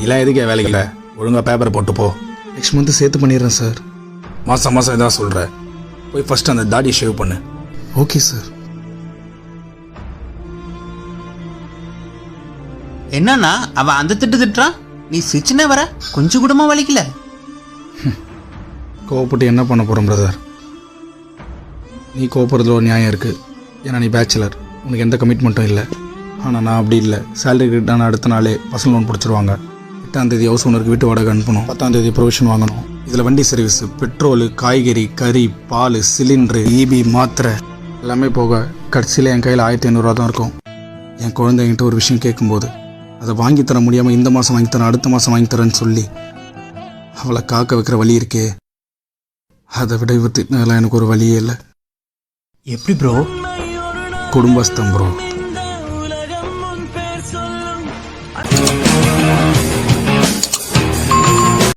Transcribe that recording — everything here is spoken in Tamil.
இல்லை எதுக்கே வேலைக்கு இல்லை, ஒழுங்காக பேப்பர் போட்டு போ. நெக்ஸ்ட் மந்த்து சேர்த்து பண்ணிடுறேன் சார். மாதம் மாதம் எதாவது சொல்கிற, போய் ஃபஸ்ட்டு அந்த தாடி ஷேவ் பண்ணு. Okay sir. என்னன்னா அவன் அந்த திட்டுறான், நீ சிரிச்சுனே வர, கொஞ்சம் கூடமா வலிக்கல. கோவப்பட்டு என்ன பண்ண போகிறோம் பிரதர்? நீ கோவப்படுறதுல ஒரு நியாயம் இருக்குது. ஏன்னா நீ பேச்சுலர், உனக்கு எந்த கமிட்மெண்ட்டும் இல்லை. ஆனால் நான் அப்படி இல்லை. சேலரி கிட்டான அடுத்த நாளே பர்சனல் லோன் பிடிச்சிருவாங்க. 8ஆம் தேதி ஹவுஸ் ஓனருக்கு வீட்டு வாடகை அனுப்பணும். 10ஆம் தேதி ப்ரொவிஷன் வாங்கணும். இதில் வண்டி சர்வீஸ், பெட்ரோலு, காய்கறி, கறி, பால், சிலிண்ட்ரு, ஈபி, மாத்திரை எல்லாமே போக கடைசியில் என் கையில் 1500 தான் இருக்கும். என் குழந்தைங்கிட்ட ஒரு விஷயம் கேட்கும்போது அதை வாங்கித்தர முடியாமல் இந்த மாதம் வாங்கித்தரேன், அடுத்த மாதம் வாங்கித்தரேன்னு சொல்லி அவளை காக்க வைக்கிற வழி இருக்கே, அதை விட இவத்தினால எனக்கு ஒரு வழியே இல்லை. எப்படி ப்ரோ? குடும்பஸ்தம் ப்ரோ.